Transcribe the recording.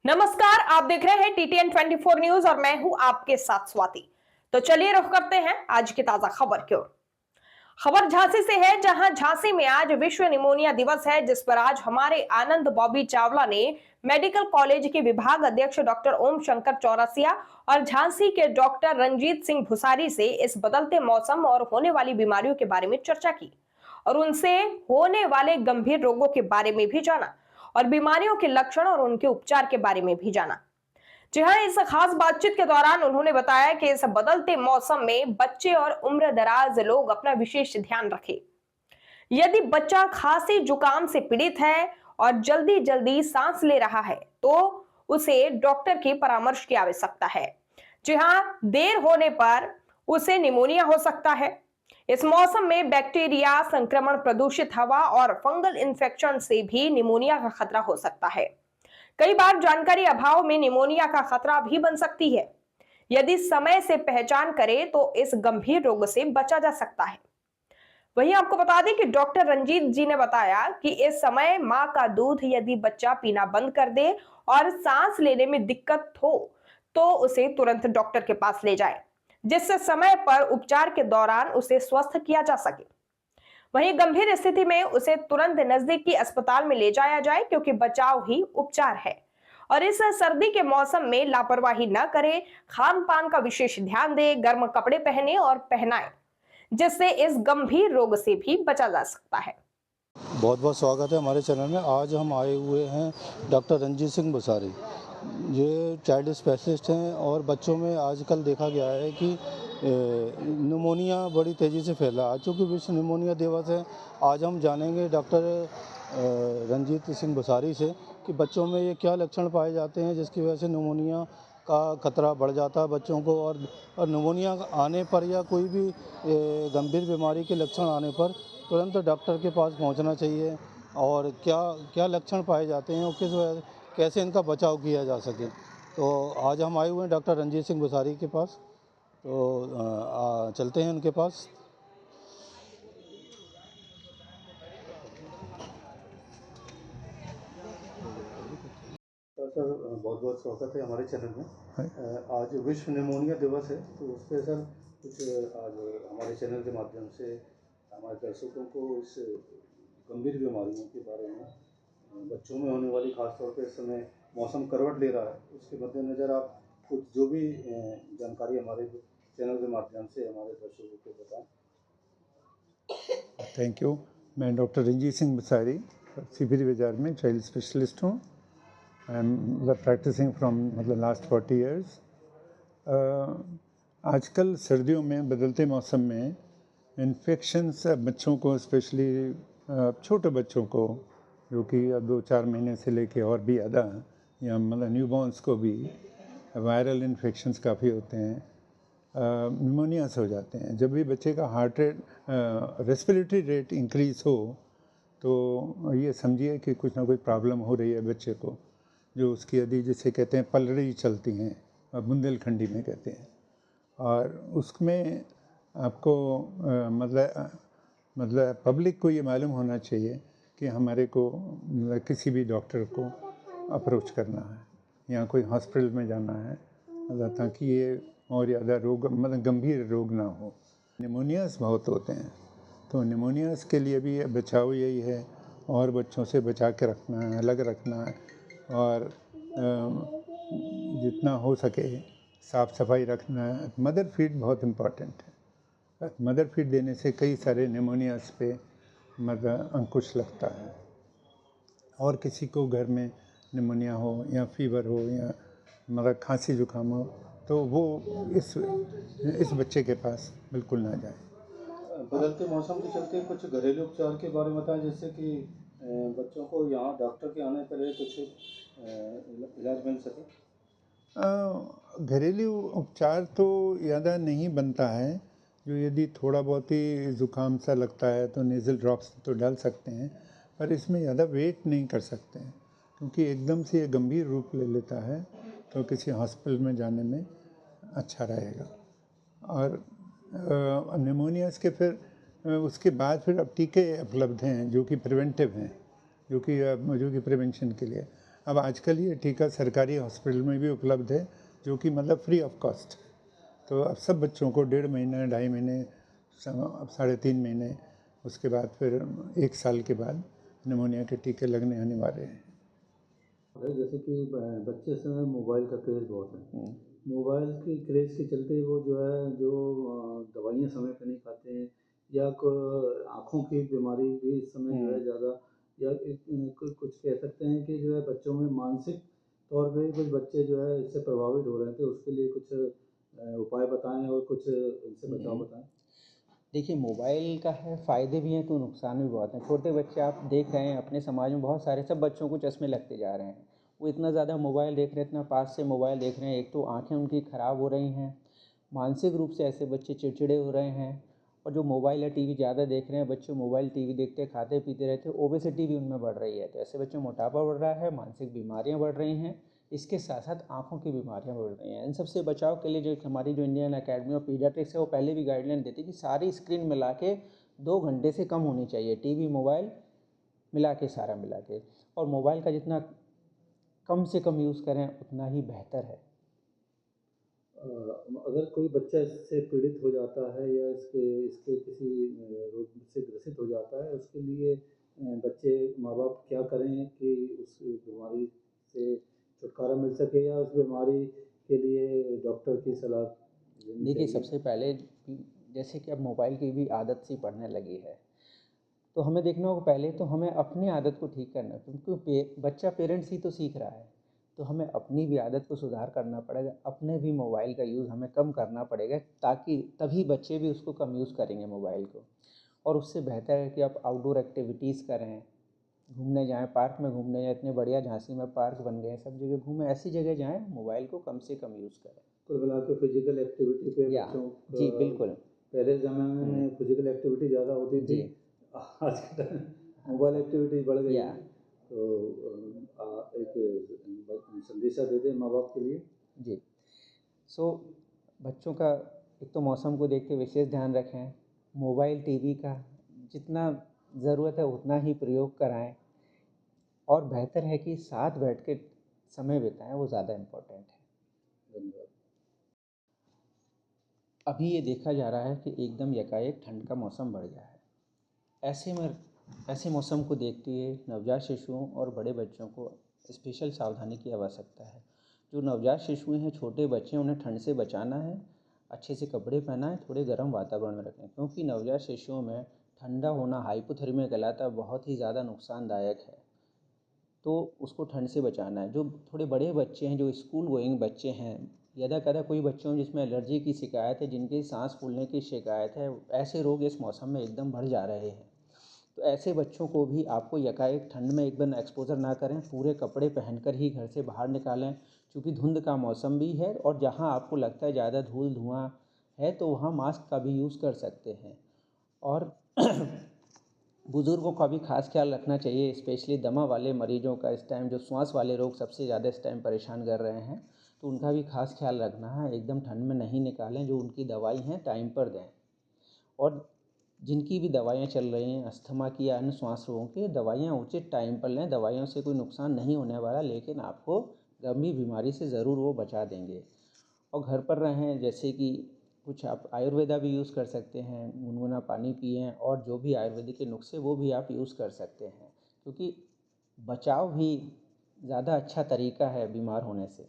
नमस्कार, आप देख रहे हैं TTN 24 न्यूज और मैं हूं आपके साथ स्वाति। तो चलिए रुख करते हैं आज की ताजा खबर की ओर। खबर झांसी से है, जहां झांसी में आज विश्व निमोनिया दिवस है, जिस पर आज हमारे आनंद बॉबी चावला ने मेडिकल कॉलेज के विभाग अध्यक्ष डॉक्टर ओम शंकर चौरसिया और झांसी के डॉक्टर रंजीत सिंह भुसारी से इस बदलते मौसम और होने वाली बीमारियों के बारे में चर्चा की और उनसे होने वाले गंभीर रोगों के बारे में भी जाना और बीमारियों के लक्षण और उनके उपचार के बारे में भी जाना। जी हाँ, इस खास बातचीत के दौरान उन्होंने बताया कि इस बदलते मौसम में बच्चे और उम्र दराज लोग अपना विशेष ध्यान रखें। यदि बच्चा खांसी जुकाम से पीड़ित है और जल्दी जल्दी सांस ले रहा है तो उसे डॉक्टर की परामर्श की आवश्यकता है। जी हाँ, देर होने पर उसे निमोनिया हो सकता है। इस मौसम में बैक्टीरिया संक्रमण, प्रदूषित हवा और फंगल इन्फेक्शन से भी निमोनिया का खतरा हो सकता है। कई बार जानकारी अभाव में निमोनिया का खतरा भी बन सकती है। यदि समय से पहचान करें तो इस गंभीर रोग से बचा जा सकता है। वहीं आपको बता दें कि डॉक्टर रंजीत जी ने बताया कि इस समय मां का दूध यदि बच्चा पीना बंद कर दे और सांस लेने में दिक्कत हो तो उसे तुरंत डॉक्टर के पास ले जाए, जिससे समय पर उपचार के दौरान उसे स्वस्थ किया जा सके। वहीं गंभीर स्थिति में उसे तुरंत नजदीकी अस्पताल में ले जाया जाए, क्योंकि बचाव ही उपचार है। और इस सर्दी के मौसम में लापरवाही न करें, खान पान का विशेष ध्यान दें, गर्म कपड़े पहने और पहनाएं, जिससे इस गंभीर रोग से भी बचा जा सकता है। बहुत बहुत स्वागत है हमारे चैनल में। आज हम आए हुए हैं डॉक्टर रंजीत सिंह भुसारी। ये चाइल्ड स्पेशलिस्ट हैं और बच्चों में आजकल देखा गया है कि निमोनिया बड़ी तेज़ी से फैला। आज चूँकि विश्व निमोनिया दिवस है, आज हम जानेंगे डॉक्टर रंजीत सिंह भुसारी से कि बच्चों में ये क्या लक्षण पाए जाते हैं जिसकी वजह से निमोनिया का खतरा बढ़ जाता है बच्चों को, और निमोनिया आने पर या कोई भी गंभीर बीमारी के लक्षण आने पर तुरंत डॉक्टर के पास पहुंचना चाहिए, और क्या क्या लक्षण पाए जाते हैं और किस वजह कैसे इनका बचाव किया जा सके। तो आज हम आए हुए हैं डॉक्टर रंजीत सिंह भुसारी के पास, तो चलते हैं उनके पास। सर, बहुत बहुत स्वागत है हमारे चैनल में। आज विश्व निमोनिया दिवस है, तो उस पर सर कुछ आज हमारे चैनल के माध्यम से हमारे दर्शकों को इस गंभीर बीमारियों के बारे में, बच्चों में होने वाली, खासतौर पर इस समय मौसम करवट ले रहा है, उसके मद्देनज़र आप कुछ जो भी जानकारी हमारे चैनल के माध्यम से हमारे दर्शकों को बताएं। Thank you. मैं डॉक्टर रंजीत सिंह भुसारी, सीपीडी बाजार में चाइल्ड स्पेशलिस्ट हूँ। I am practicing from last 40 years. आजकल सर्दियों में बदलते मौसम में इन्फेक्शंस बच्चों को, स्पेशली छोटे बच्चों को जो कि 2-4 महीने से लेके और भी ज़्यादा, या न्यूबॉर्न्स को भी वायरल इन्फेक्शंस काफ़ी होते हैं, निमोनिया से हो जाते हैं। जब भी बच्चे का heart rate, respiratory rate increase हो तो ये समझिए कि कुछ ना कुछ प्रॉब्लम हो रही है बच्चे को, जो उसकी यदि जिसे कहते हैं पलड़ी चलती हैं, बुंदेलखंडी में कहते हैं, और उसमें आपको मतलब पब्लिक को ये मालूम होना चाहिए कि हमारे को किसी भी डॉक्टर को अप्रोच करना है या कोई हॉस्पिटल में जाना है, ताकि ये और ज़्यादा रोग, गंभीर रोग ना हो। निमोनियास बहुत होते हैं, तो निमोनियास के लिए भी बचाव यही है, और बच्चों से बचा के रखना है, अलग रखना है, और जितना हो सके साफ़ सफाई रखना है। मदर फीड बहुत इम्पॉर्टेंट है। मदर फीड देने से कई सारे निमोनियास पे अंकुश लगता है। और किसी को घर में निमोनिया हो या फीवर हो या खांसी जुकाम हो तो वो इस बच्चे के पास बिल्कुल ना जाए। बदलते मौसम के चलते कुछ घरेलू उपचार के बारे में बताएं, जैसे कि बच्चों को यहाँ डॉक्टर के आने पर कुछ इलाज मिल सके। घरेलू उपचार तो ज़्यादा नहीं बनता है। जो यदि थोड़ा बहुत ही ज़ुकाम सा लगता है तो नेज़ल ड्रॉप्स तो डाल सकते हैं, पर इसमें ज़्यादा वेट नहीं कर सकते हैं, क्योंकि एकदम से ये गंभीर रूप ले लेता है, तो किसी हॉस्पिटल में जाने में अच्छा रहेगा। और निमोनियास के फिर उसके बाद फिर अब टीके उपलब्ध हैं जो कि प्रिवेंटिव हैं, जो कि प्रिवेंशन के लिए। अब आजकल ये टीका सरकारी हॉस्पिटल में भी उपलब्ध है, जो कि मतलब फ्री ऑफ कॉस्ट। तो अब सब बच्चों को 1.5 महीने 2.5 महीने अब 3.5 महीने, उसके बाद फिर 1 साल के बाद निमोनिया के टीके लगने अनिवार्य हैं। जैसे कि बच्चे समय मोबाइल का क्रेज़ बहुत है। मोबाइल की क्रेज़ के चलते वो जो दवाइयाँ समय पे नहीं खाते हैं या आँखों की बीमारी भी इस समय जो है ज़्यादा या कुछ कह सकते हैं कि जो है बच्चों में मानसिक तौर पे कुछ बच्चे जो है इससे प्रभावित हो रहे थे, उसके लिए कुछ उपाय बताएँ और कुछ इनसे बचाव बताएँ। देखिए, मोबाइल का है फ़ायदे भी हैं तो नुकसान भी बहुत हैं। छोटे बच्चे आप देख रहे हैं अपने समाज में बहुत सारे सब बच्चों को चश्मे लगते जा रहे हैं। वो इतना ज़्यादा मोबाइल देख रहे हैं, इतना पास से मोबाइल देख रहे हैं, एक तो आँखें उनकी ख़राब हो रही हैं, मानसिक रूप से ऐसे बच्चे चिड़चिड़े हो रहे हैं। और जो मोबाइल या टीवी ज़्यादा देख रहे हैं बच्चे, मोबाइल टीवी देखते खाते पीते रहते हैं, ओबेसिटी भी उनमें बढ़ रही है। तो ऐसे बच्चों में मोटापा बढ़ रहा है, मानसिक बीमारियाँ बढ़ रही हैं, इसके साथ साथ आँखों की बीमारियाँ बढ़ रही हैं। इन सब से बचाव के लिए जो हमारी जो इंडियन अकेडमी ऑफ पीडियाट्रिक्स है, वो पहले भी गाइडलाइन देती है कि सारी स्क्रीन मिला के 2 घंटे से कम होनी चाहिए, टीवी मोबाइल मिला के, सारा मिला के। और मोबाइल का जितना कम से कम यूज़ करें उतना ही बेहतर है। अगर कोई बच्चा इससे पीड़ित हो जाता है या इसके इसके किसी रोग से ग्रसित हो जाता है, उसके लिए बच्चे माँ बाप क्या करें कि उस बीमारी से छुटकारा मिल सके या उस बीमारी के लिए डॉक्टर की सलाह लेनी देखिए, चाहिए? सबसे पहले जैसे कि अब मोबाइल की भी आदत सी पड़ने लगी है, तो हमें देखना होगा पहले तो हमें अपनी आदत को ठीक करना है, क्योंकि बच्चा पेरेंट्स ही तो सीख रहा है। तो हमें अपनी भी आदत को सुधार करना पड़ेगा, अपने भी मोबाइल का यूज़ हमें कम करना पड़ेगा, ताकि तभी बच्चे भी उसको कम यूज़ करेंगे मोबाइल को। और उससे बेहतर है कि आप आउटडोर एक्टिविटीज़ करें, घूमने जाएं, पार्क में घूमने जाएं। इतने बढ़िया झांसी में पार्क बन गए हैं, सब जगह घूमें, ऐसी जगह जाएं, मोबाइल को कम से कम यूज़ करें। कुल मिला के फिजिकल एक्टिविटी पे या बच्चों जी, का बिल्कुल। पहले ज़माने में फिजिकल एक्टिविटी ज़्यादा होती थी, जी। आज के टाइम मोबाइल एक्टिविटी बढ़ गई या है। तो एक संदेशा दे दें माँ बाप के लिए। जी। सो बच्चों का एक तो मौसम को देख के विशेष ध्यान रखें, मोबाइल टीवी का जितना ज़रूरत है उतना ही प्रयोग कराएं, और बेहतर है कि साथ बैठ के समय बिताएं, वो ज़्यादा इम्पोर्टेंट है। धन्यवाद। अभी ये देखा जा रहा है कि एकदम यकायक ठंड का मौसम बढ़ गया है। ऐसे मौसम को देखते हुए नवजात शिशुओं और बड़े बच्चों को स्पेशल सावधानी की आवश्यकता है। जो नवजात शिशु हैं, छोटे बच्चे हैं, उन्हें ठंड से बचाना है, अच्छे से कपड़े पहनाएं, थोड़े गर्म वातावरण में रखें, क्योंकि नवजात शिशुओं में ठंडा होना हाइपोथर्मिया कहलाता है, बहुत ही ज़्यादा नुकसानदायक है। तो उसको ठंड से बचाना है। जो थोड़े बड़े बच्चे हैं, जो स्कूल गोइंग बच्चे हैं, यदा कदा कोई बच्चों में जिसमें एलर्जी की शिकायत है, जिनकी सांस फूलने की शिकायत है, ऐसे रोग इस मौसम में एकदम बढ़ जा रहे हैं। तो ऐसे बच्चों को भी आपको यकायक ठंड में एकदम एक्सपोजर ना करें, पूरे कपड़े पहनकर ही घर से बाहर निकालें, क्योंकि धुंध का मौसम भी है। और जहाँ आपको लगता है ज़्यादा धूल धुआं है तो वहाँ मास्क का भी यूज़ कर सकते हैं। और बुज़ुर्गों का भी खास ख्याल रखना चाहिए, स्पेशली दमा वाले मरीजों का इस टाइम, जो श्वास वाले रोग सबसे ज़्यादा इस टाइम परेशान कर रहे हैं, तो उनका भी खास ख्याल रखना है। एकदम ठंड में नहीं निकालें, जो उनकी दवाई हैं टाइम पर दें। और जिनकी भी दवाइयाँ चल रही हैं, अस्थमा की या अन्य श्वास रोगों की, दवाइयाँ उचित टाइम पर लें। दवाइयों से कोई नुकसान नहीं होने वाला, लेकिन आपको गंभीर बीमारी से ज़रूर वो बचा देंगे। और घर पर रहें, जैसे कि कुछ आप आयुर्वेदा भी यूज़ कर सकते हैं, गुनगुना पानी पिएं, और जो भी आयुर्वेदिक के नुस्खे वो भी आप यूज़ कर सकते हैं, क्योंकि बचाव भी ज़्यादा अच्छा तरीका है बीमार होने से।